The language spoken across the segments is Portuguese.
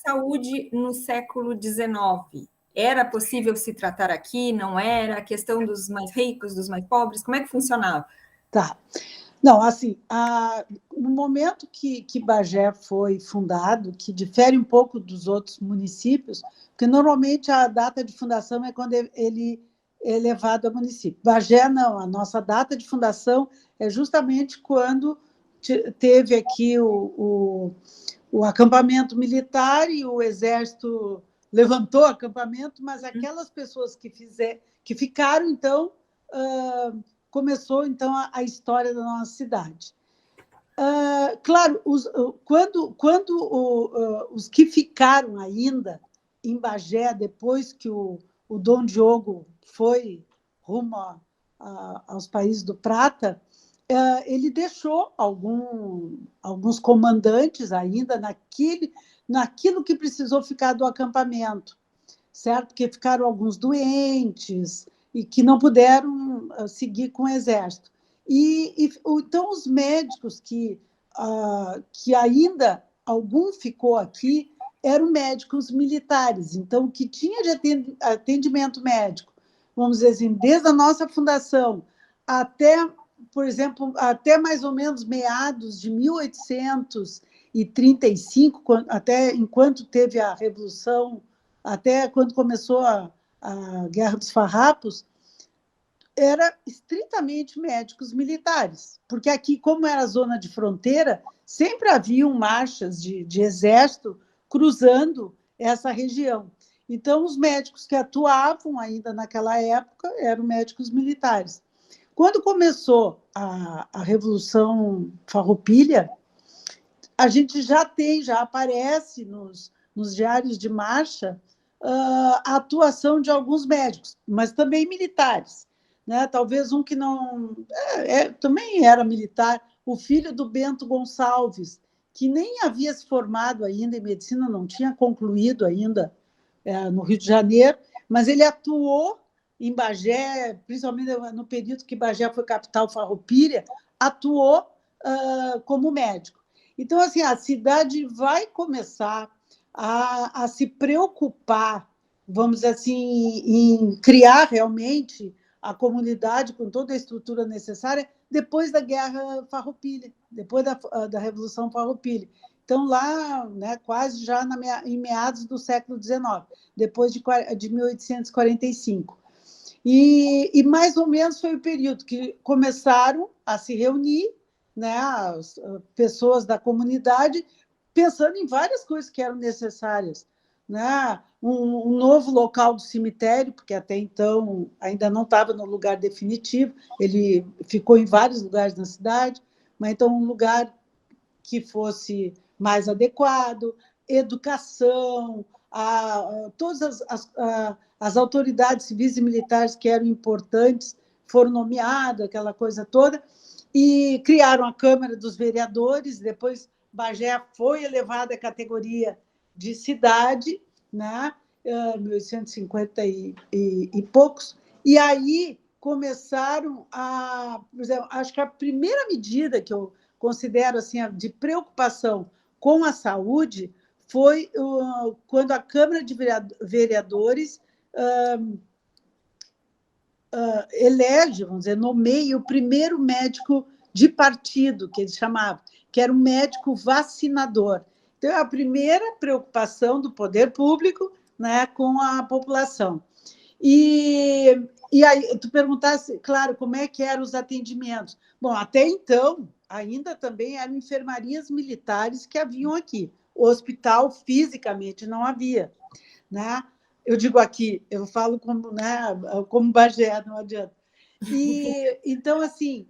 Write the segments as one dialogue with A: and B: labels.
A: saúde no século XIX? Era possível se tratar aqui? Não era? A questão dos mais ricos, dos mais pobres, como é que funcionava?
B: Tá. Não, assim, no momento que Bagé foi fundado, que difere um pouco dos outros municípios, porque normalmente a data de fundação é quando ele é levado a município. Bagé, não, a nossa data de fundação é justamente quando teve aqui o acampamento militar e o exército levantou o acampamento, mas aquelas pessoas que ficaram, então, começou, então, a história da nossa cidade. Claro, quando os que ficaram ainda em Bagé, depois que o Dom Diogo foi rumo aos países do Prata, ele deixou alguns comandantes ainda naquilo que precisou ficar do acampamento, certo? Porque ficaram alguns doentes e que não puderam seguir com o exército. Então, os médicos que ainda algum ficou aqui eram médicos militares. Então, o que tinha de atendimento médico, vamos dizer assim, desde a nossa fundação até, por exemplo, até mais ou menos meados de 1835, até enquanto teve a Revolução, até quando começou a Guerra dos Farrapos, era estritamente médicos militares, porque aqui, como era zona de fronteira, sempre haviam marchas de exército cruzando essa região. Então, os médicos que atuavam ainda naquela época eram médicos militares. Quando começou a Revolução Farroupilha, a gente já aparece nos diários de marcha a atuação de alguns médicos, mas também militares. Né? Talvez um que não... também era militar, o filho do Bento Gonçalves, que nem havia se formado ainda em medicina, não tinha concluído ainda no Rio de Janeiro, mas ele atuou em Bagé, principalmente no período que Bagé foi capital farroupilha, atuou como médico. Então, assim, a cidade vai começar a se preocupar, vamos dizer assim, em criar realmente a comunidade com toda a estrutura necessária depois da Guerra Farroupilha, depois da Revolução Farroupilha. Então, lá, né, quase já em meados do século XIX, depois de 1845. E mais ou menos foi o período que começaram a se reunir, né, as pessoas da comunidade, pensando em várias coisas que eram necessárias. Né? Um novo local do cemitério, porque até então ainda não estava no lugar definitivo, ele ficou em vários lugares na cidade, mas então um lugar que fosse mais adequado, educação, todas as autoridades civis e militares que eram importantes foram nomeadas, aquela coisa toda, e criaram a Câmara dos Vereadores, depois Bagé foi elevada à categoria de cidade, né? 1850 e poucos, e aí começaram por exemplo, acho que a primeira medida que eu considero assim, de preocupação com a saúde foi quando a Câmara de Vereadores elege, vamos dizer, nomeia o primeiro médico de partido, que eles chamavam, que era um médico vacinador. Então, é a primeira preocupação do poder público, né, com a população. E aí, tu perguntasse, claro, como é que eram os atendimentos. Bom, até então, ainda também eram enfermarias militares que haviam aqui. O hospital, fisicamente, não havia. Né? Eu digo aqui, eu falo como, né, como Bagé, não adianta. Então, assim,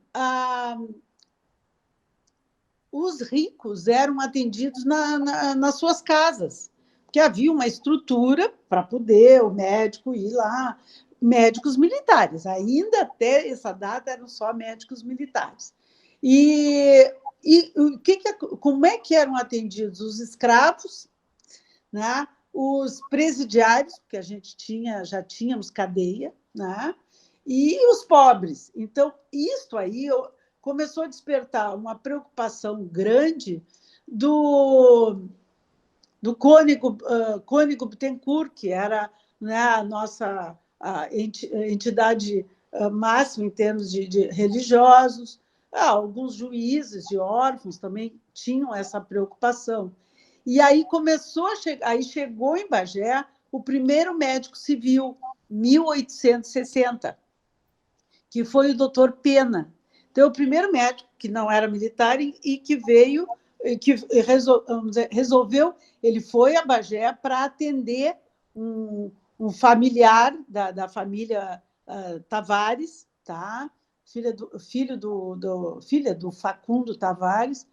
B: os ricos eram atendidos nas suas casas, porque havia uma estrutura para poder o médico ir lá, médicos militares, ainda até essa data eram só médicos militares. Como é que eram atendidos? Os escravos, né? Os presidiários, porque a gente já tínhamos cadeia, né? E os pobres. Então, isso aí começou a despertar uma preocupação grande do Cônego Bittencourt, que era, né, a nossa entidade máxima em termos de religiosos. Alguns juízes de órfãos também tinham essa preocupação. E aí aí chegou em Bagé o primeiro médico civil, 1860, que foi o doutor Pena. Então, o primeiro médico que não era militar e que veio, que resolveu, ele foi a Bagé para atender um familiar da família Tavares, tá? Filha do Facundo Tavares,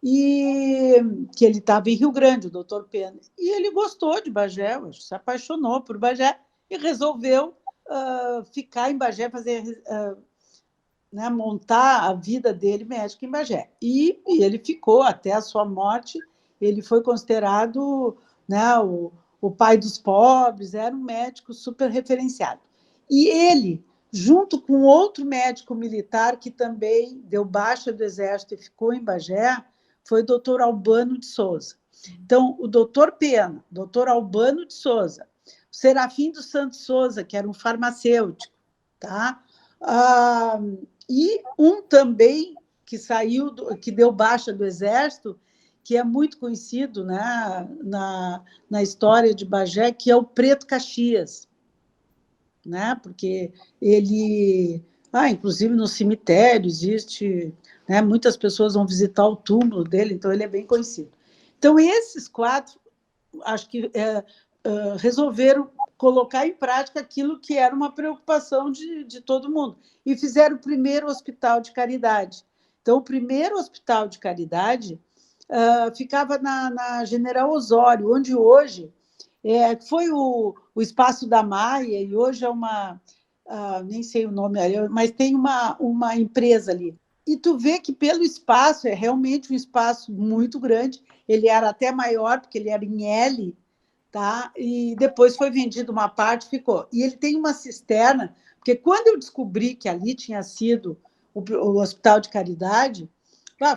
B: e que ele estava em Rio Grande, o doutor Pena. E ele gostou de Bagé, se apaixonou por Bagé e resolveu ficar em Bagé, né, montar a vida dele médico em Bagé. E ele ficou até a sua morte, ele foi considerado, né, o pai dos pobres, era um médico super referenciado. E ele, junto com outro médico militar que também deu baixa do Exército e ficou em Bagé, foi o doutor Albano de Souza. Então, o doutor Pena, doutor Albano de Souza, o Serafim dos Santos Souza, que era um farmacêutico, tá? E um também que saiu, que deu baixa do Exército, que é muito conhecido, né, na história de Bagé, que é o Preto Caxias, né, porque ele, inclusive no cemitério existe, né, muitas pessoas vão visitar o túmulo dele, então ele é bem conhecido. Então, esses 4, acho que resolveram colocar em prática aquilo que era uma preocupação de todo mundo, e fizeram o primeiro hospital de caridade. Então, o primeiro hospital de caridade ficava na General Osório, onde hoje foi o Espaço da Maia, e hoje é uma, nem sei o nome, mas tem uma empresa ali. E tu vê que pelo espaço, é realmente um espaço muito grande, ele era até maior, porque ele era em L, tá? E depois foi vendido uma parte, ficou. E ele tem uma cisterna, porque quando eu descobri que ali tinha sido o Hospital de Caridade,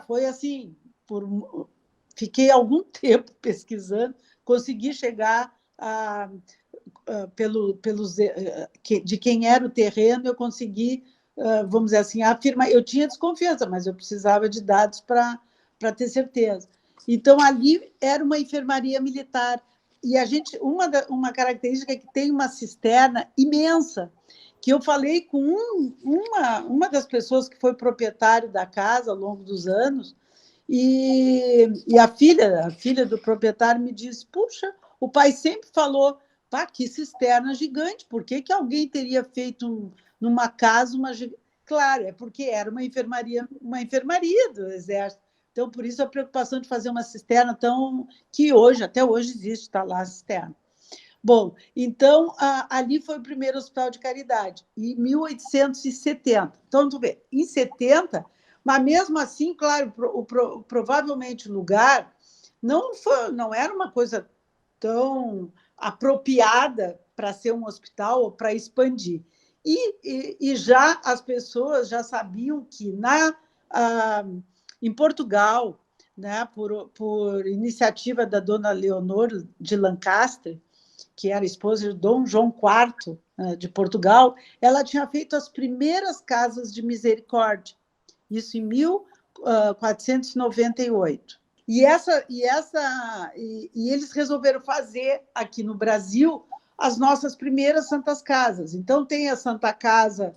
B: foi assim, fiquei algum tempo pesquisando, consegui chegar de quem era o terreno, eu consegui, vamos dizer assim, afirmar. Eu tinha desconfiança, mas eu precisava de dados para ter certeza. Então, ali era uma enfermaria militar. E a gente, uma característica é que tem uma cisterna imensa, que eu falei com uma das pessoas que foi proprietário da casa ao longo dos anos, e a filha do proprietário me disse, puxa, o pai sempre falou, que cisterna gigante, por que alguém teria feito numa casa uma gigante? Claro, é porque era uma enfermaria do Exército. Então, por isso a preocupação de fazer uma cisterna que até hoje existe, está lá a cisterna. Bom, então, ali foi o primeiro hospital de caridade, em 1870. Então, tu vê, em 70, mas mesmo assim, claro, provavelmente o lugar não era uma coisa tão apropriada para ser um hospital ou para expandir. E já as pessoas já sabiam que em Portugal, né, por iniciativa da dona Leonor de Lancaster, que era esposa de Dom João IV de Portugal, ela tinha feito as primeiras casas de misericórdia, isso em 1498. E eles resolveram fazer aqui no Brasil as nossas primeiras santas casas. Então, tem a Santa Casa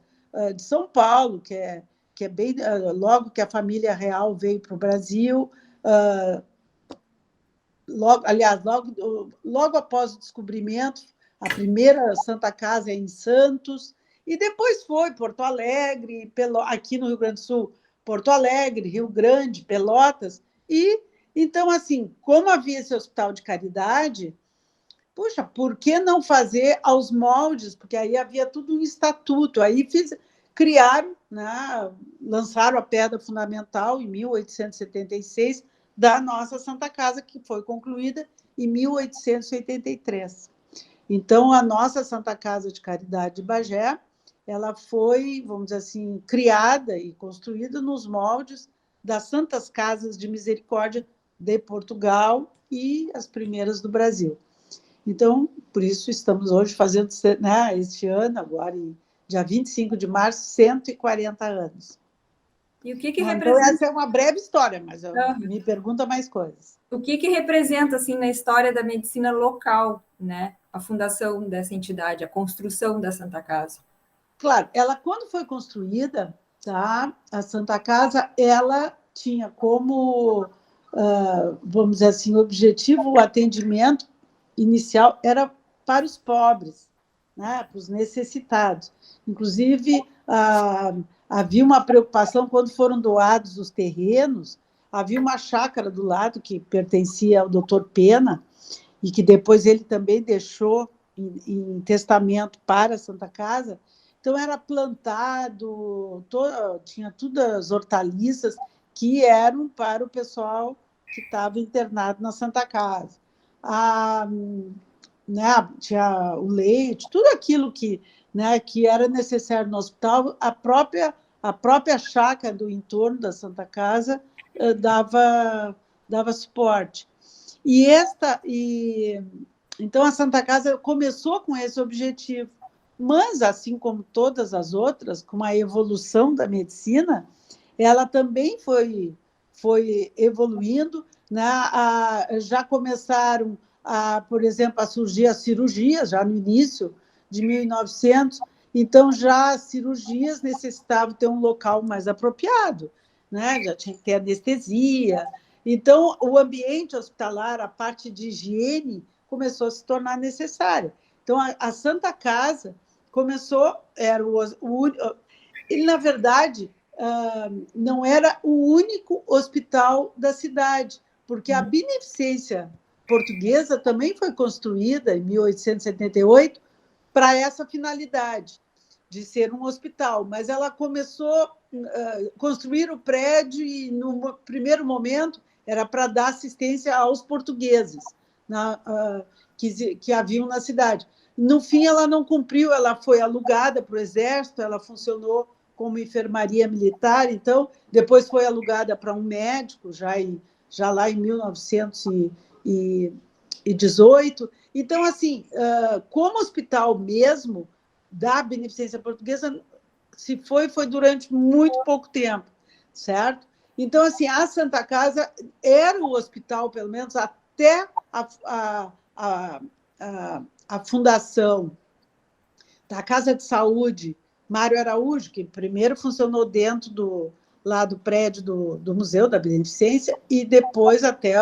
B: de São Paulo, que é bem logo que a família real veio para o Brasil, logo após o descobrimento, a primeira Santa Casa é em Santos, e depois foi Porto Alegre, aqui no Rio Grande do Sul, Porto Alegre, Rio Grande, Pelotas. E então, assim, como havia esse hospital de caridade, puxa, por que não fazer aos moldes? Porque aí havia tudo um estatuto. Aí criaram, né, lançaram a pedra fundamental em 1876 da nossa Santa Casa, que foi concluída em 1883. Então, a nossa Santa Casa de Caridade de Bagé, ela foi, vamos dizer assim, criada e construída nos moldes das Santas Casas de Misericórdia de Portugal e as primeiras do Brasil. Então, por isso estamos hoje fazendo, né, este ano, agora, dia 25 de março, 140 anos.
A: E o que
B: Bom,
A: representa?
B: então, essa é uma breve história, mas me pergunta mais coisas.
A: O que representa, assim, na história da medicina local, né, a fundação dessa entidade, a construção da Santa Casa?
B: Claro, ela, quando foi construída, tá, a Santa Casa, ela tinha como, vamos dizer assim, objetivo, o atendimento inicial era para os pobres, né, para os necessitados. Inclusive, havia uma preocupação quando foram doados os terrenos, havia uma chácara do lado que pertencia ao doutor Pena, e que depois ele também deixou em testamento para a Santa Casa. Então, era plantado, tinha todas as hortaliças que eram para o pessoal que estava internado na Santa Casa. Né, tinha o leite, tudo aquilo que, né, que era necessário no hospital, a própria chácara do entorno da Santa Casa dava suporte. Então, a Santa Casa começou com esse objetivo, mas, assim como todas as outras, com a evolução da medicina, ela também foi evoluindo, né? Já começaram, por exemplo, a surgir as cirurgias, já no início de 1900, então já as cirurgias necessitavam ter um local mais apropriado, né? Já tinha que ter anestesia. Então, o ambiente hospitalar, a parte de higiene, começou a se tornar necessária. Então, a Santa Casa começou, ele, na verdade, não era o único hospital da cidade, porque a Beneficência Portuguesa também foi construída em 1878 para essa finalidade, de ser um hospital, mas ela começou a construir o prédio e, no primeiro momento, era para dar assistência aos portugueses que haviam na cidade. No fim, ela não cumpriu, ela foi alugada para o Exército, ela funcionou como enfermaria militar, então, depois foi alugada para um médico, já lá em 1918. Então, assim, como hospital mesmo da Beneficência Portuguesa, foi durante muito pouco tempo, certo? Então, assim, a Santa Casa era o hospital, pelo menos até a fundação da Casa de Saúde Mário Araújo, que primeiro funcionou dentro lá do prédio do Museu da Beneficência, e depois até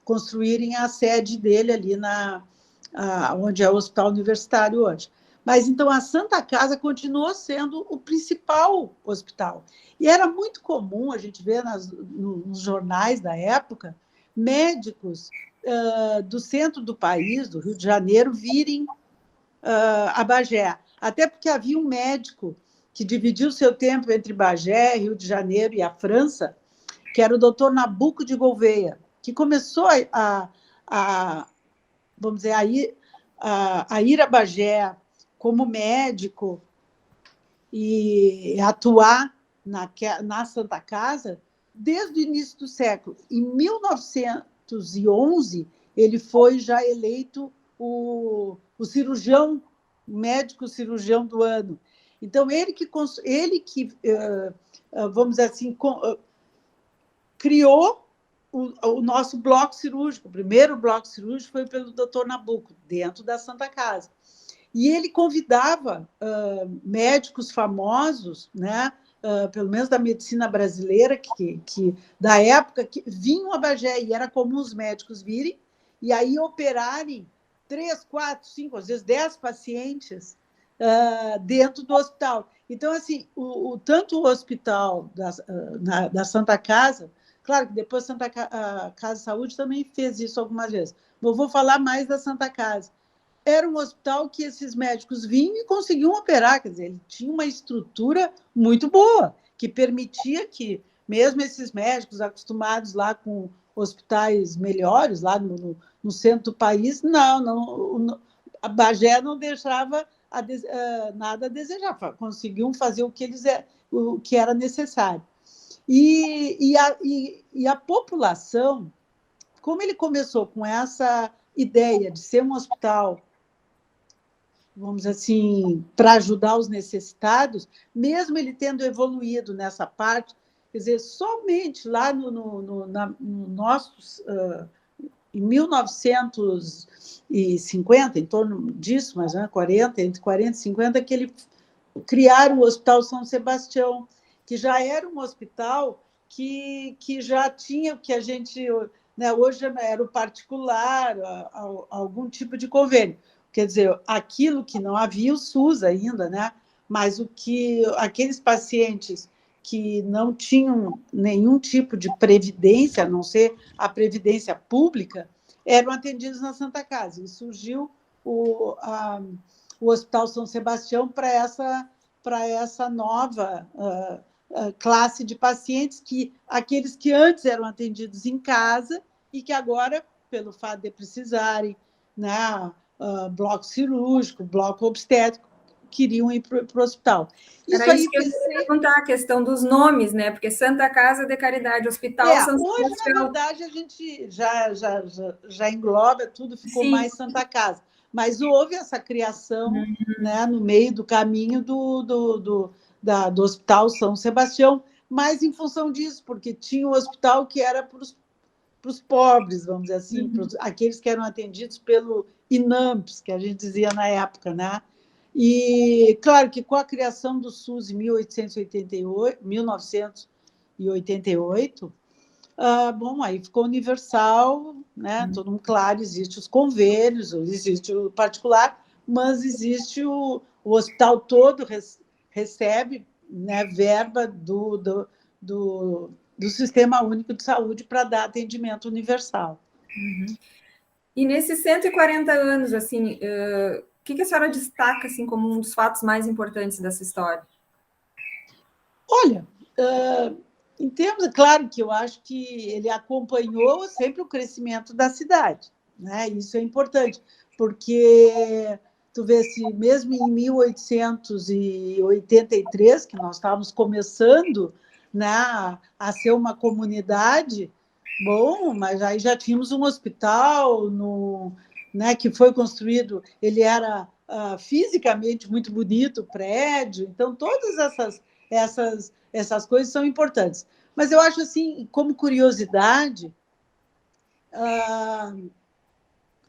B: construírem a sede dele ali onde é o Hospital Universitário hoje. Mas, então, a Santa Casa continuou sendo o principal hospital. E era muito comum a gente ver nos jornais da época médicos do centro do país, do Rio de Janeiro, virem a Bagé. Até porque havia um médico que dividiu seu tempo entre Bagé, Rio de Janeiro e a França, que era o doutor Nabuco de Gouveia, que começou vamos dizer, a ir a Bagé como médico e atuar na Santa Casa desde o início do século. Em 1911, ele foi já eleito o médico cirurgião do ano. Então, ele que vamos dizer assim, criou o nosso bloco cirúrgico. O primeiro bloco cirúrgico foi pelo doutor Nabuco, dentro da Santa Casa. E ele convidava médicos famosos, né, pelo menos da medicina brasileira, que da época, que vinham a Bagé, e era comum os médicos virem, e aí operarem 3, 4, 5, às vezes 10 pacientes dentro do hospital. Então, assim, tanto o hospital da Santa Casa, claro que depois a Santa Casa de Saúde também fez isso algumas vezes, mas vou falar mais da Santa Casa. Era um hospital que esses médicos vinham e conseguiam operar, quer dizer, ele tinha uma estrutura muito boa, que permitia que, mesmo esses médicos acostumados lá com hospitais melhores, lá no centro do país, a Bagé não deixava nada a desejar, conseguiam fazer o que era necessário. E a população, como ele começou com essa ideia de ser um hospital, vamos dizer assim, para ajudar os necessitados, mesmo ele tendo evoluído nessa parte, quer dizer, somente lá no nosso, em 1950, em torno disso, mas né, 40, entre 40 e 50, que ele criaram o Hospital São Sebastião, que já era um hospital que já tinha o que a gente, né, hoje era o particular, algum tipo de convênio. Quer dizer, aquilo que não havia o SUS ainda, né? Mas o que aqueles pacientes que não tinham nenhum tipo de previdência, a não ser a previdência pública, eram atendidos na Santa Casa. E surgiu o Hospital São Sebastião para essa nova classe de pacientes, aqueles que antes eram atendidos em casa e que agora, pelo fato de precisarem, né, bloco cirúrgico, bloco obstétrico, queriam ir para o hospital.
A: Era isso que eu ia perguntar, a questão dos nomes, né? Porque Santa Casa de Caridade, Hospital São
B: Sebastião. Hoje, na verdade, a gente já engloba tudo, ficou mais Santa Casa. Mas houve essa criação, né, no meio do caminho do Hospital São Sebastião, mas em função disso, porque tinha um hospital que era para os pobres, vamos dizer assim, aqueles que eram atendidos pelo INAMPS, que a gente dizia na época, né? E, claro, que com a criação do SUS em 1988, bom, aí ficou universal, né? Todo mundo, claro, existe os convênios, existe o particular, mas existe o hospital todo recebe, né, verba do Sistema Único de Saúde para dar atendimento universal.
A: E nesses 140 anos, assim, o que a senhora destaca assim, como um dos fatos mais importantes dessa história?
B: Olha, em termos, claro que eu acho que ele acompanhou sempre o crescimento da cidade, né? Isso é importante, porque tu vê se mesmo em 1883, que nós estávamos começando, né, a ser uma comunidade, bom, mas aí já tínhamos um hospital né, que foi construído, ele era fisicamente muito bonito, o prédio, então todas essas coisas são importantes. Mas eu acho assim, como curiosidade,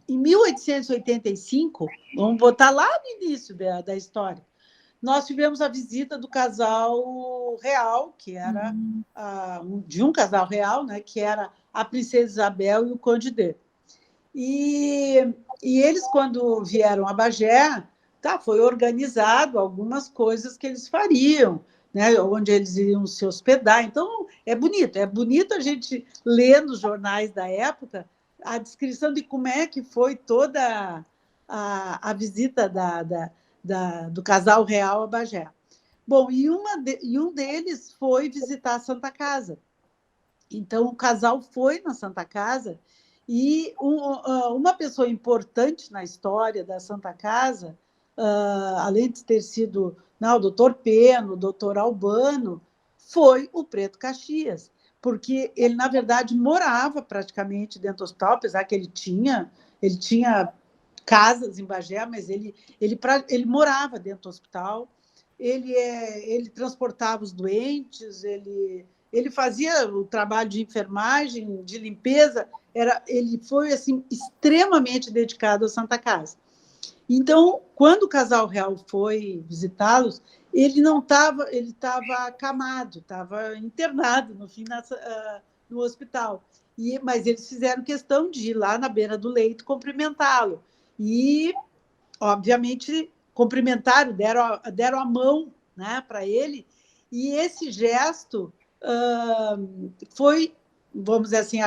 B: em 1885, vamos botar lá no início da história, nós tivemos a visita do casal real, que era de um casal real, né, que era a princesa Isabel e o conde D. E eles, quando vieram a Bagé, foi organizado algumas coisas que eles fariam, né, onde eles iriam se hospedar. Então, é bonito a gente ler nos jornais da época a descrição de como é que foi toda a visita do casal real a Bagé. Bom, e um deles foi visitar a Santa Casa. Então, o casal foi na Santa Casa e uma pessoa importante na história da Santa Casa, além de ter sido o doutor Peno, o doutor Albano, foi o Preto Caxias, porque ele, na verdade, morava praticamente dentro do hospital, apesar que ele tinha casas em Bagé, mas ele morava dentro do hospital, ele transportava os doentes, ele fazia o trabalho de enfermagem, de limpeza, ele foi assim, extremamente dedicado à Santa Casa. Então, quando o casal real foi visitá-los, ele estava acamado, estava internado, no fim, no hospital. Mas eles fizeram questão de ir lá na beira do leito cumprimentá-lo. E, obviamente, cumprimentaram, deram a mão, né, para ele, e esse gesto foi, vamos dizer assim,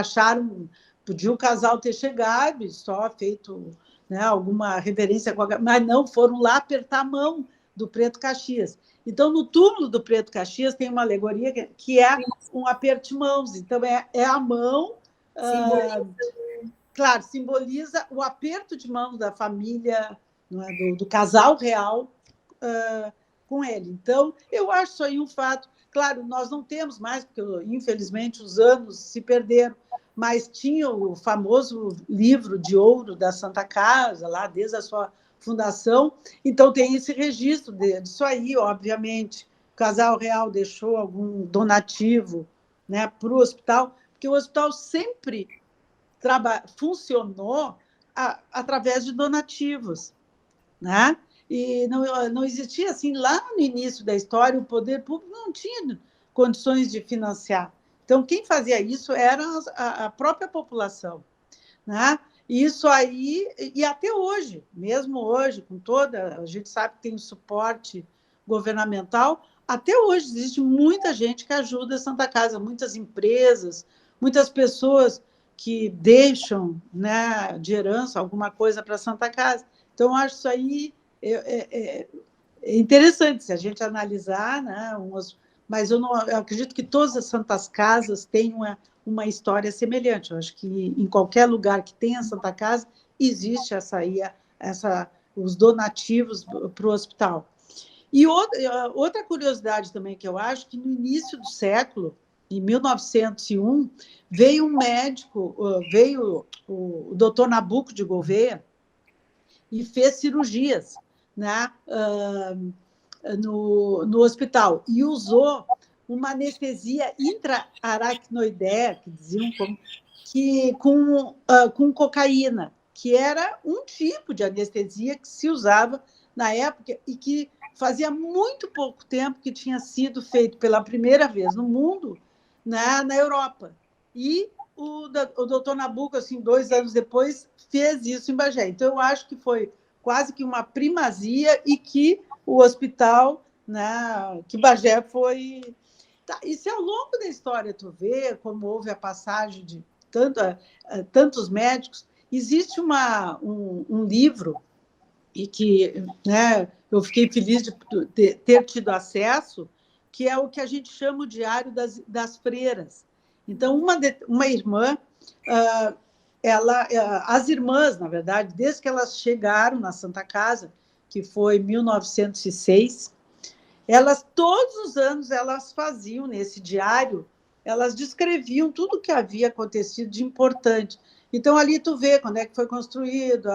B: podia o casal ter chegado e só feito, né, alguma reverência, mas não, foram lá apertar a mão do Preto Caxias. Então, no túmulo do Preto Caxias tem uma alegoria que é um aperto de mãos. Então, é a mão... claro, simboliza o aperto de mão da família, do casal real com ele. Então, eu acho isso aí um fato. Claro, nós não temos mais, porque, infelizmente, os anos se perderam, mas tinha o famoso livro de ouro da Santa Casa, lá desde a sua fundação, então tem esse registro disso aí, obviamente. O Casal Real deixou algum donativo, né, para o hospital, porque o hospital sempre funcionou através de donativos, né? E não existia assim, lá no início da história, o poder público não tinha condições de financiar. Então, quem fazia isso era a própria população, né? Isso aí, e até hoje, mesmo hoje, com toda, a gente sabe que tem o suporte governamental, até hoje existe muita gente que ajuda a Santa Casa, muitas empresas, muitas pessoas que deixam, né, de herança alguma coisa para a Santa Casa. Então, eu acho isso aí é interessante se a gente analisar, né, mas eu acredito que todas as santas casas têm uma história semelhante. Eu acho que em qualquer lugar que tenha Santa Casa, existe os donativos para o hospital. E outra curiosidade também que eu acho, que no início do século, em 1901, veio um médico, veio o doutor Nabuco de Gouveia, e fez cirurgias, né, no hospital, e usou uma anestesia intra-aracnoidea, que diziam com cocaína, que era um tipo de anestesia que se usava na época e que fazia muito pouco tempo que tinha sido feito pela primeira vez no mundo, né, na Europa. E o doutor Nabuco, assim, 2 anos depois, fez isso em Bagé. Então, eu acho que foi quase que uma primazia e que o hospital, né, que Bagé foi... Tá, e se ao longo da história tu vê como houve a passagem de tantos médicos, existe um livro e que, né, eu fiquei feliz de ter tido acesso, que é o que a gente chama o Diário das Freiras. Então, uma irmã, as irmãs, na verdade, desde que elas chegaram na Santa Casa, que foi em 1906, elas, todos os anos, elas faziam nesse diário, elas descreviam tudo o que havia acontecido de importante. Então, ali tu vê quando é que foi construído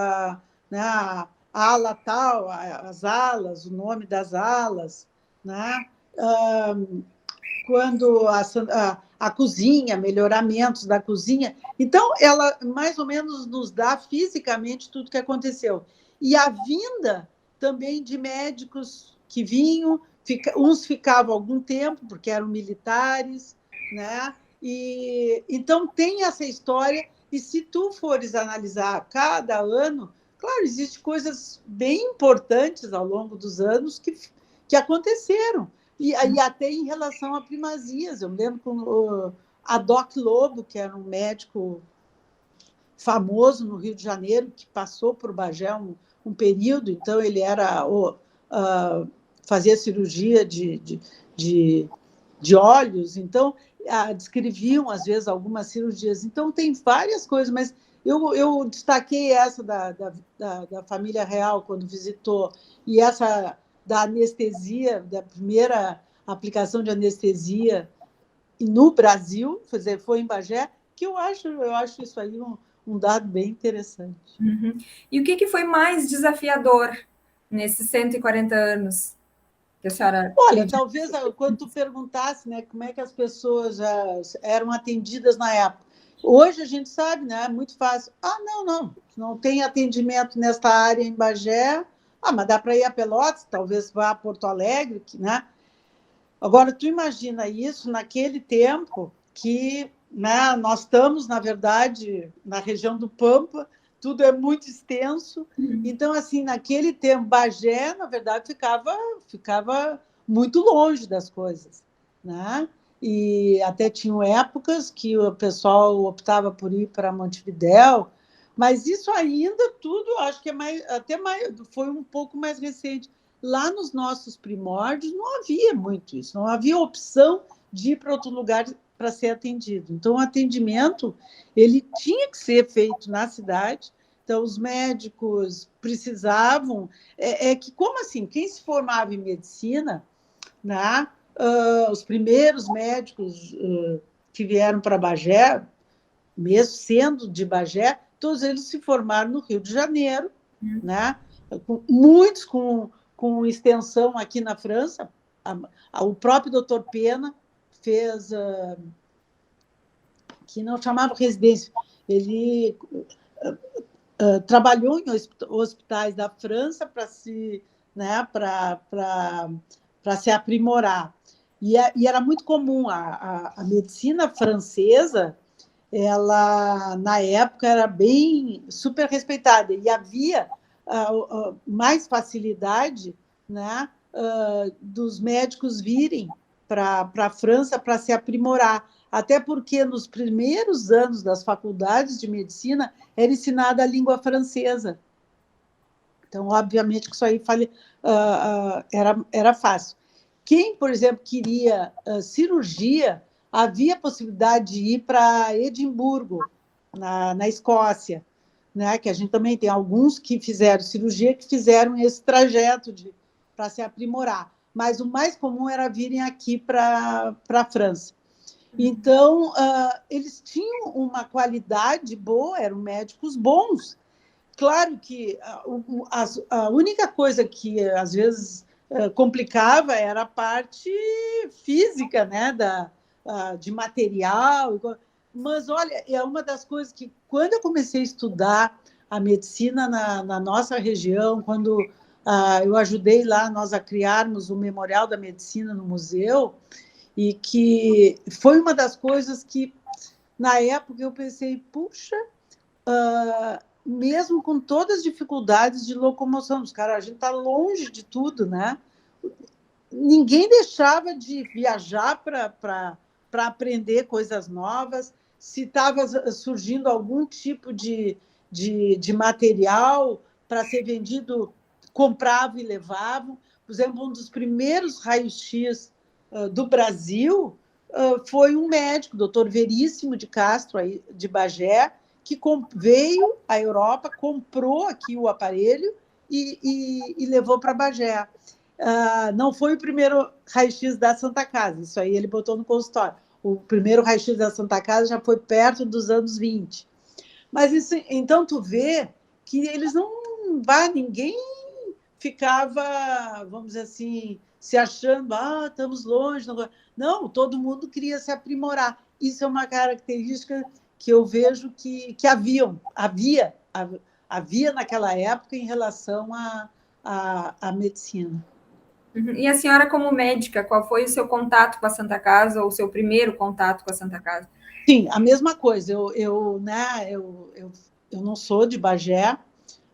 B: né, a ala tal, as alas, o nome das alas, né? Quando a cozinha, melhoramentos da cozinha. Então, ela mais ou menos nos dá fisicamente tudo o que aconteceu. E a vinda também de médicos que vinham, uns ficavam algum tempo, porque eram militares, né? E então tem essa história, e se tu fores analisar cada ano, claro, existem coisas bem importantes ao longo dos anos que aconteceram. E até em relação a primazias. Eu me lembro com a Doc Lobo, que era um médico famoso no Rio de Janeiro, que passou por Bagé um período, então ele fazia cirurgia de olhos, então descreviam, às vezes, algumas cirurgias. Então, tem várias coisas, mas eu destaquei essa da família real, quando visitou, e essa da anestesia, da primeira aplicação de anestesia no Brasil, foi em Bagé, que eu acho isso aí um dado bem interessante.
A: Uhum. E o que foi mais desafiador nesses 140 anos que a senhora...
B: Olha, talvez quando tu perguntasse, né, como é que as pessoas eram atendidas na época. Hoje a gente sabe, né, é muito fácil. Não tem atendimento nesta área em Bagé. Mas dá para ir a Pelotas, talvez vá a Porto Alegre, né? Agora, tu imagina isso naquele tempo que, né, nós estamos, na verdade, na região do Pampa, tudo é muito extenso. Então, assim, naquele tempo, Bagé, na verdade, ficava muito longe das coisas, né? E até tinham épocas que o pessoal optava por ir para Montevidéu, mas isso ainda tudo, acho que foi um pouco mais recente. Lá nos nossos primórdios não havia muito isso, não havia opção de ir para outro lugar para ser atendido. Então, o atendimento ele tinha que ser feito na cidade. Então, os médicos precisavam... que, como assim? Quem se formava em medicina, né, os primeiros médicos que vieram para Bagé, mesmo sendo de Bagé, todos eles se formaram no Rio de Janeiro, né? Muitos com extensão aqui na França. O próprio doutor Pena fez, que não chamava residência, ele trabalhou em hospitais da França para se, né, para se aprimorar. E era muito comum, a medicina francesa, ela, na época, era bem super respeitada, e havia mais facilidade, né, dos médicos virem para a França para se aprimorar, até porque nos primeiros anos das faculdades de medicina era ensinada a língua francesa. Então, obviamente, que isso aí era fácil. Quem, por exemplo, queria cirurgia, havia possibilidade de ir para Edimburgo, na Escócia, né? Que a gente também tem alguns que fizeram cirurgia, que fizeram esse trajeto para se aprimorar. Mas o mais comum era virem aqui para a França. Então, eles tinham uma qualidade boa, eram médicos bons. Claro que a única coisa que, às vezes, complicava era a parte física, né, de material. Mas, olha, é uma das coisas que, quando eu comecei a estudar a medicina na nossa região, quando eu ajudei lá nós a criarmos o Memorial da Medicina no museu, e que foi uma das coisas que, na época, eu pensei, puxa, mesmo com todas as dificuldades de locomoção, a gente está longe de tudo, né? Ninguém deixava de viajar para aprender coisas novas. Se estava surgindo algum tipo de material para ser vendido, compravam e levavam. Por exemplo, um dos primeiros raios-x do Brasil foi um médico, doutor Veríssimo de Castro, de Bagé, que veio à Europa, comprou aqui o aparelho e levou para Bagé. Não foi o primeiro raio-x da Santa Casa, isso aí ele botou no consultório. O primeiro raio-x da Santa Casa já foi perto dos anos 20. Mas isso, então tu vê que eles não... ninguém ficava, vamos dizer assim, se achando, estamos longe. Não, todo mundo queria se aprimorar. Isso é uma característica que eu vejo que havia naquela época em relação à medicina.
A: E a senhora, como médica, qual foi o seu contato com a Santa Casa, ou o seu primeiro contato com a Santa Casa?
B: Sim, a mesma coisa. Eu não sou de Bagé,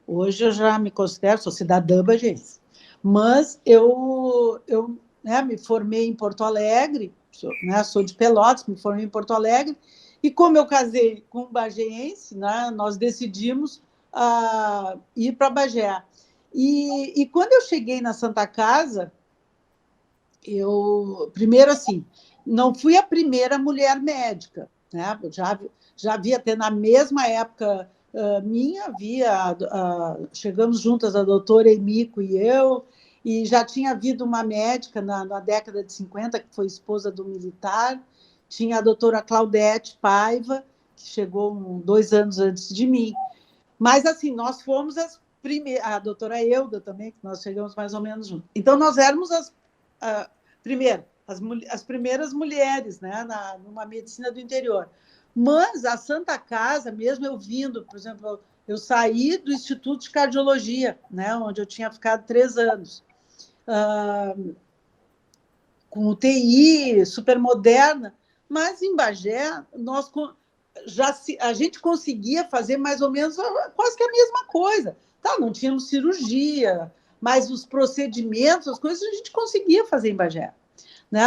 B: hoje eu já me considero, sou cidadã bagense, mas eu me formei em Porto Alegre, sou de Pelotas, me formei em Porto Alegre, e como eu casei com um bagéense, né, nós decidimos ir para Bagé. E quando eu cheguei na Santa Casa, primeiro assim, não fui a primeira mulher médica, né? Já havia até na mesma época chegamos juntas a doutora Emiko e eu, e já tinha havido uma médica na década de 50, que foi esposa do militar, tinha a doutora Claudete Paiva, que chegou 2 anos antes de mim. Mas, assim, nós fomos as primeiras, a doutora Euda também, que nós chegamos mais ou menos juntos. Então, nós éramos as primeiras mulheres, né, numa medicina do interior. Mas a Santa Casa, mesmo eu vindo, por exemplo, eu saí do Instituto de Cardiologia, né, onde eu tinha ficado 3 anos, com UTI super moderna, mas em Bagé a gente conseguia fazer mais ou menos quase que a mesma coisa. Tá, não tínhamos cirurgia, mas os procedimentos, as coisas a gente conseguia fazer em Bagé. Né?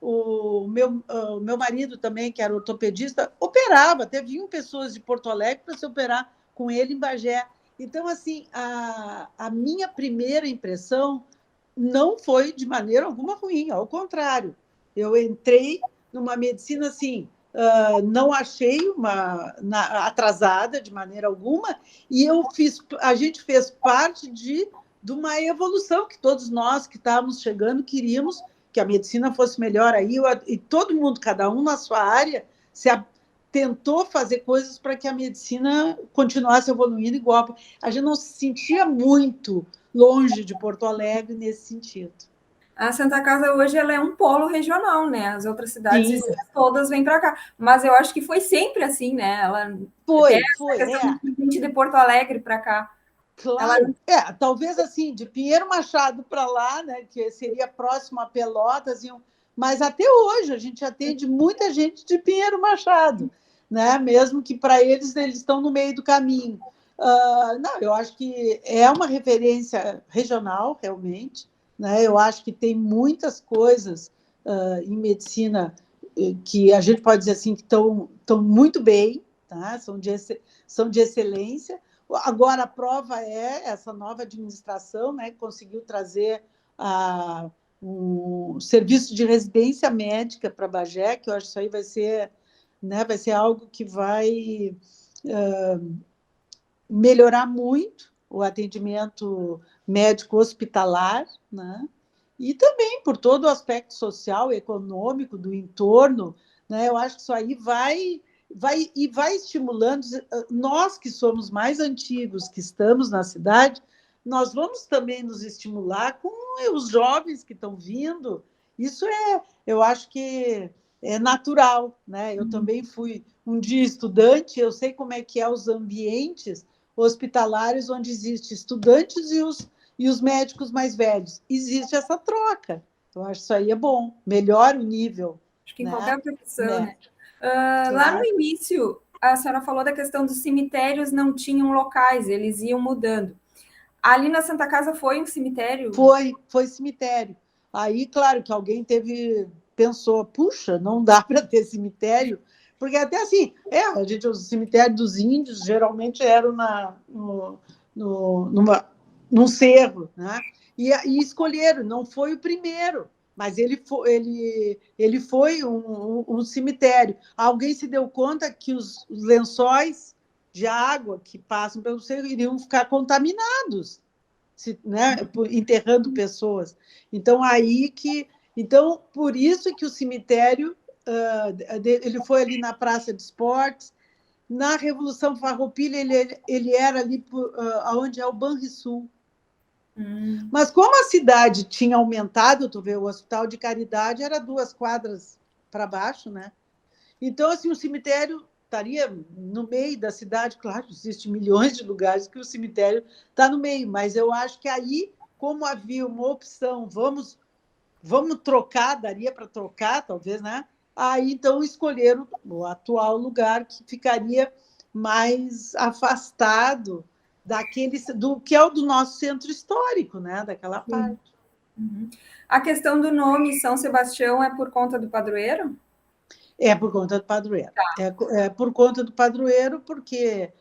B: O meu marido também, que era ortopedista, operava, até vinham pessoas de Porto Alegre para se operar com ele em Bagé. Então, assim, a minha primeira impressão não foi de maneira alguma ruim, ao contrário. Eu entrei numa medicina assim, não achei atrasada de maneira alguma, e a gente fez parte de uma evolução que todos nós que estávamos chegando queríamos, que a medicina fosse melhor aí, e todo mundo, cada um na sua área, tentou fazer coisas para que a medicina continuasse evoluindo igual. A gente não se sentia muito longe de Porto Alegre nesse sentido.
A: A Santa Casa hoje ela é um polo regional, né? As outras cidades
B: Sim.
A: todas vêm para cá. Mas eu acho que foi sempre assim, né? Ela
B: foi,
A: a questão de Porto Alegre para cá.
B: Claro. Talvez assim, de Pinheiro Machado para lá, né, que seria próximo a Pelotas, mas até hoje a gente atende muita gente de Pinheiro Machado, né? Mesmo que para eles estão no meio do caminho. Não, eu acho que é uma referência regional, realmente. Né? Eu acho que tem muitas coisas em medicina que a gente pode dizer assim que estão muito bem, tá? São de excelência. Agora, a prova é essa nova administração, né, que conseguiu trazer um serviço de residência médica para Bagé, que eu acho que isso aí vai ser algo que vai melhorar muito o atendimento médico hospitalar, né? E também por todo o aspecto social, econômico do entorno, né? Eu acho que isso aí vai estimulando. Nós que somos mais antigos, que estamos na cidade, nós vamos também nos estimular com os jovens que estão vindo. Isso eu acho que é natural, né? Eu também fui um dia estudante, eu sei como é que é os ambientes hospitalares onde existem estudantes e os médicos mais velhos. Existe essa troca. Eu acho que isso aí é bom, melhora o nível.
A: Acho que em
B: né?
A: qualquer profissão, né?
B: Claro.
A: Lá no início, a senhora falou da questão dos cemitérios não tinham locais, eles iam mudando. Ali na Santa Casa foi um cemitério?
B: Foi cemitério. Aí, claro, que alguém pensou, puxa, não dá para ter cemitério, porque até assim, o cemitério dos índios geralmente era num cerro, né? E escolheram, não foi o primeiro, mas ele foi um cemitério. Alguém se deu conta que os lençóis de água que passam pelo cerro iriam ficar contaminados, né, enterrando pessoas. Então, por isso que o cemitério ele foi ali na Praça de Esportes. Na Revolução Farroupilha, ele era ali onde é o Banrisul. Mas como a cidade tinha aumentado, tu vê, o Hospital de Caridade era 2 quadras para baixo, né? Então, assim, o cemitério estaria no meio da cidade. Claro, existem milhões de lugares que o cemitério está no meio, mas eu acho que aí, como havia uma opção, vamos trocar, daria para trocar, talvez, né? Aí, então, escolheram o atual lugar, que ficaria mais afastado do que é o do nosso centro histórico, né? Daquela parte.
A: A questão do nome São Sebastião é por conta do padroeiro?
B: É por conta do padroeiro.
A: Tá.
B: É por conta do padroeiro, porque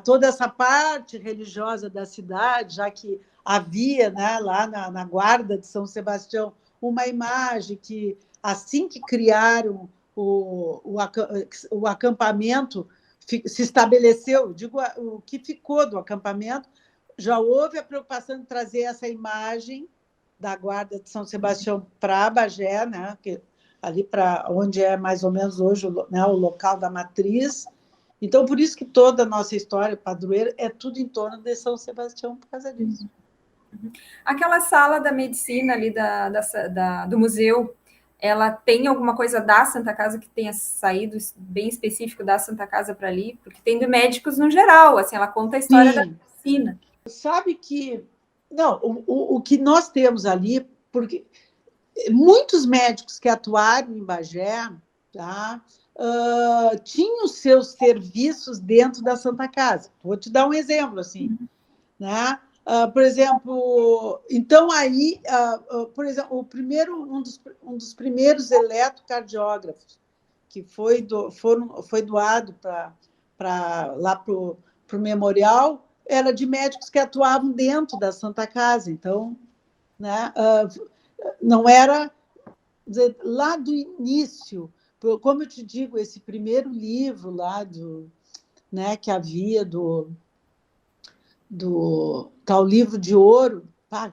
B: toda essa parte religiosa da cidade, já que havia, né, lá na guarda de São Sebastião uma imagem que, assim que criaram o acampamento, se estabeleceu, digo, o que ficou do acampamento, já houve a preocupação de trazer essa imagem da guarda de São Sebastião para Bagé, né, ali para onde é mais ou menos hoje, né, o local da matriz. Então, por isso que toda a nossa história, padroeiro, é tudo em torno de São Sebastião por causa disso.
A: Aquela sala da medicina ali do museu, ela tem alguma coisa da Santa Casa que tenha saído bem específico da Santa Casa para ali? Porque tem de médicos no geral, assim, ela conta a história da medicina.
B: Sabe que... Não, o que nós temos ali, porque muitos médicos que atuaram em Bagé, tá, tinham seus serviços dentro da Santa Casa. Vou te dar um exemplo, assim, né? Por exemplo, então aí, por exemplo, um dos primeiros eletrocardiógrafos que foi doado lá para o memorial era de médicos que atuavam dentro da Santa Casa. Então, né, não era lá do início, como eu te digo, esse primeiro livro lá né, que havia do tal livro de ouro,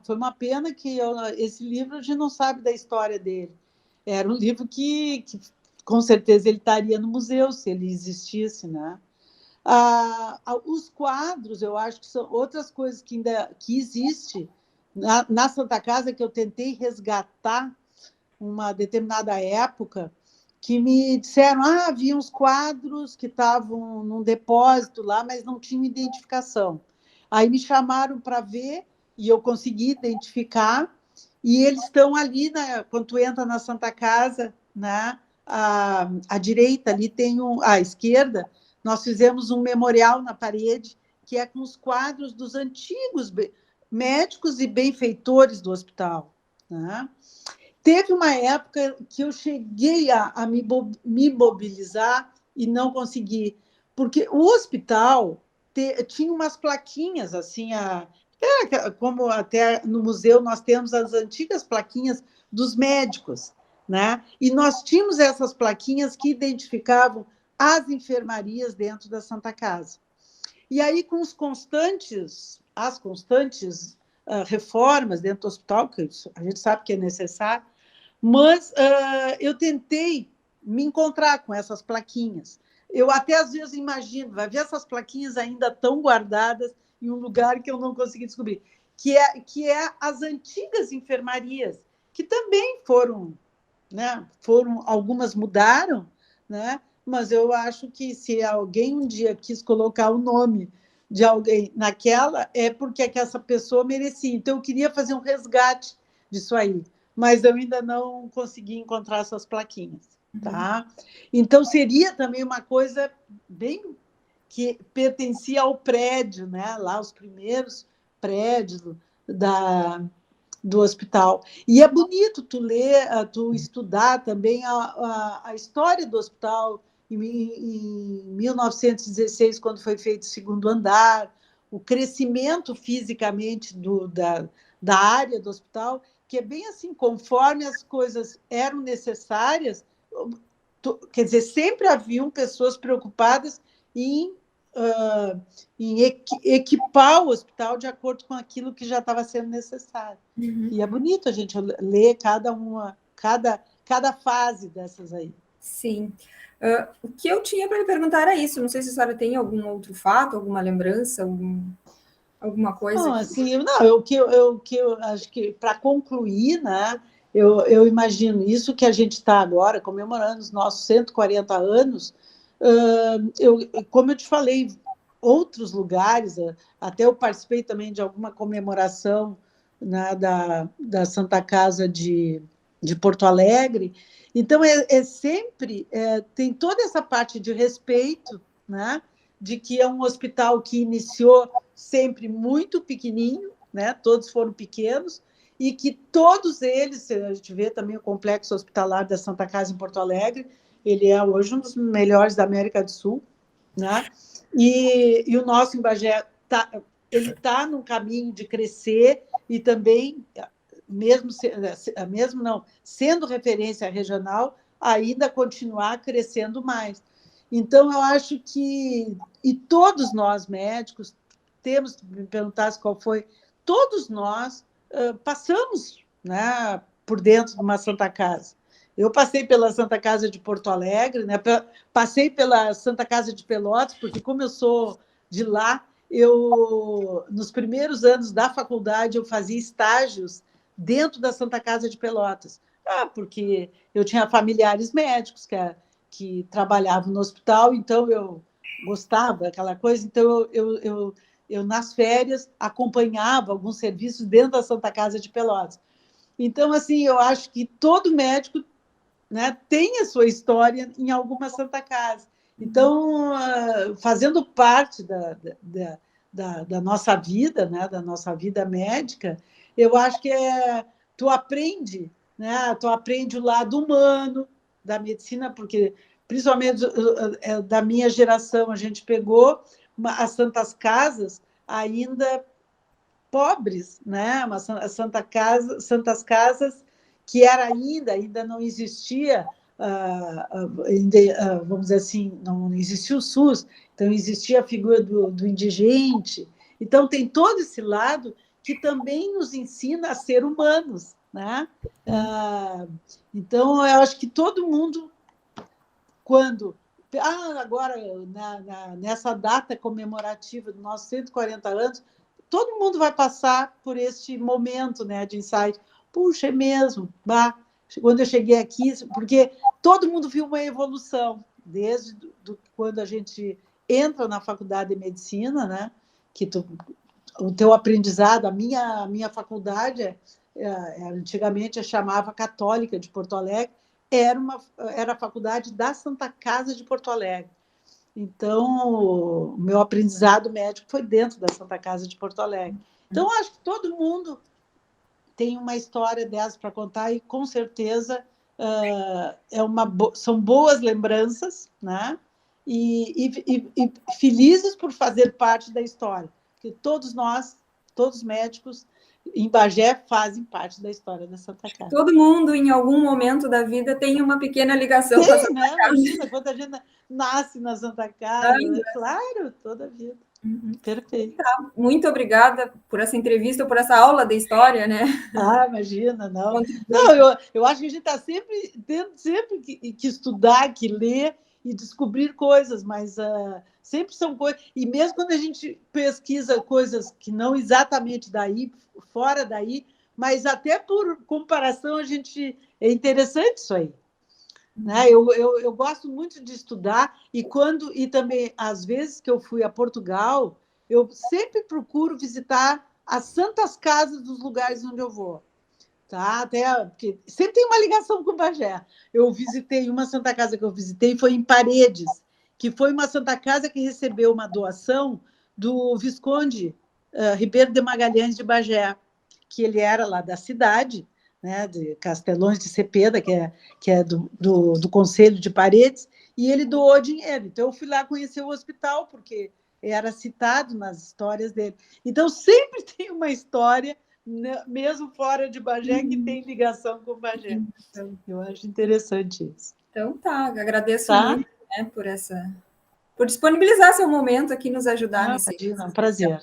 B: foi uma pena que esse livro a gente não sabe da história dele. Era um livro que com certeza ele estaria no museu se ele existisse, né? Os quadros, eu acho que são outras coisas que existe na Santa Casa, que eu tentei resgatar uma determinada época, que me disseram, havia uns quadros que estavam num depósito lá, mas não tinham identificação. Aí me chamaram para ver, e eu consegui identificar, e eles estão ali, quando tu entra na Santa Casa, né, à direita, ali tem à esquerda, nós fizemos um memorial na parede, que é com os quadros dos antigos médicos e benfeitores do hospital, né? Teve uma época que eu cheguei a me mobilizar e não consegui, porque o hospital tinha umas plaquinhas, assim, como até no museu nós temos as antigas plaquinhas dos médicos, né? E nós tínhamos essas plaquinhas que identificavam as enfermarias dentro da Santa Casa. E aí, com as constantes reformas dentro do hospital, que a gente sabe que é necessário, mas eu tentei me encontrar com essas plaquinhas. Eu até às vezes imagino, vai ver essas plaquinhas ainda tão guardadas em um lugar que eu não consegui descobrir, que é as antigas enfermarias, que também foram, né? Algumas mudaram, né? Mas eu acho que se alguém um dia quis colocar o nome de alguém naquela, é porque é que essa pessoa merecia. Então, eu queria fazer um resgate disso aí, mas eu ainda não consegui encontrar essas plaquinhas. Tá? Então, seria também uma coisa bem que pertencia ao prédio, né? Lá os primeiros prédios do hospital. E é bonito tu ler, tu estudar também a história do hospital em 1916, quando foi feito o segundo andar, o crescimento fisicamente da área do hospital, que é bem assim, conforme as coisas eram necessárias, quer dizer, sempre haviam pessoas preocupadas em equipar o hospital de acordo com aquilo que já estava sendo necessário. E é bonito a gente ler cada fase dessas aí.
A: Sim. O que eu tinha para lhe perguntar era isso. Não sei se a senhora tem algum outro fato, alguma lembrança, alguma coisa.
B: Não, assim, o que eu acho que, para concluir, né, eu imagino isso que a gente está agora, comemorando os nossos 140 anos, como eu te falei, outros lugares, até eu participei também de alguma comemoração, né, da Santa Casa de Porto Alegre. Então, sempre tem toda essa parte de respeito, né, de que é um hospital que iniciou sempre muito pequenininho, né, todos foram pequenos, e que todos eles, a gente vê também o complexo hospitalar da Santa Casa em Porto Alegre, ele é hoje um dos melhores da América do Sul, né? E o nosso em Bagé ele está num caminho de crescer e também, mesmo não, sendo referência regional, ainda continuar crescendo mais. Então, eu acho que, e todos nós médicos, temos, me perguntasse qual foi, todos nós passamos, né, por dentro de uma Santa Casa. Eu passei pela Santa Casa de Porto Alegre, né, passei pela Santa Casa de Pelotas, porque como eu sou de lá, nos primeiros anos da faculdade, eu fazia estágios dentro da Santa Casa de Pelotas, porque eu tinha familiares médicos que trabalhavam no hospital, então eu gostava daquela coisa, então eu nas férias acompanhava alguns serviços dentro da Santa Casa de Pelotas. Então, assim, eu acho que todo médico, né, tem a sua história em alguma Santa Casa. Então, fazendo parte da nossa vida, né, da nossa vida médica, eu acho que tu aprende, né, tu aprende o lado humano da medicina, porque, principalmente da minha geração, a gente pegou as Santas Casas ainda pobres, né, as Santas Casas que era ainda não existia, vamos dizer assim, não existia o SUS, então existia a figura do indigente. Então, tem todo esse lado que também nos ensina a ser humanos, né? Então, eu acho que todo mundo, quando... agora, nessa data comemorativa dos nossos 140 anos, todo mundo vai passar por este momento, né, de insight. Puxa, é mesmo. Quando eu cheguei aqui, porque todo mundo viu uma evolução, desde quando a gente entra na faculdade de medicina, né, que o teu aprendizado, a minha faculdade, antigamente eu chamava Católica de Porto Alegre, era a faculdade da Santa Casa de Porto Alegre. Então, o meu aprendizado médico foi dentro da Santa Casa de Porto Alegre. Então, acho que todo mundo tem uma história dessa para contar e, com certeza, são boas lembranças, né? E felizes por fazer parte da história, porque todos nós, todos médicos, em Bagé, fazem parte da história da Santa Casa.
A: Todo mundo, em algum momento da vida, tem uma pequena ligação com a Santa Casa.
B: Imagina, quando a gente nasce na Santa Casa, né? Claro, toda a vida. Perfeito.
A: Tá. Muito obrigada por essa entrevista, por essa aula de história, né?
B: Imagina, não. Não, eu acho que a gente está tendo sempre que estudar, que ler e descobrir coisas, mas sempre são coisas. E mesmo quando a gente pesquisa coisas que não exatamente daí, fora daí, mas até por comparação, é interessante isso aí. Né? Eu gosto muito de estudar e também, às vezes que eu fui a Portugal, eu sempre procuro visitar as santas casas dos lugares onde eu vou. Tá? Até porque sempre tem uma ligação com o Bagé. Eu visitei uma Santa Casa que eu visitei, foi em Paredes, que foi uma Santa Casa que recebeu uma doação do Visconde Ribeiro de Magalhães de Bagé, que ele era lá da cidade, né, de Castelões de Cepeda, que é do Conselho de Paredes, e ele doou dinheiro. Então, eu fui lá conhecer o hospital, porque era citado nas histórias dele. Então, sempre tem uma história, mesmo fora de Bagé, que tem ligação com Bagé. Eu acho interessante isso.
A: Então, agradeço muito, né, por disponibilizar seu momento aqui, nos ajudar nesse.
B: Imagina, um prazer.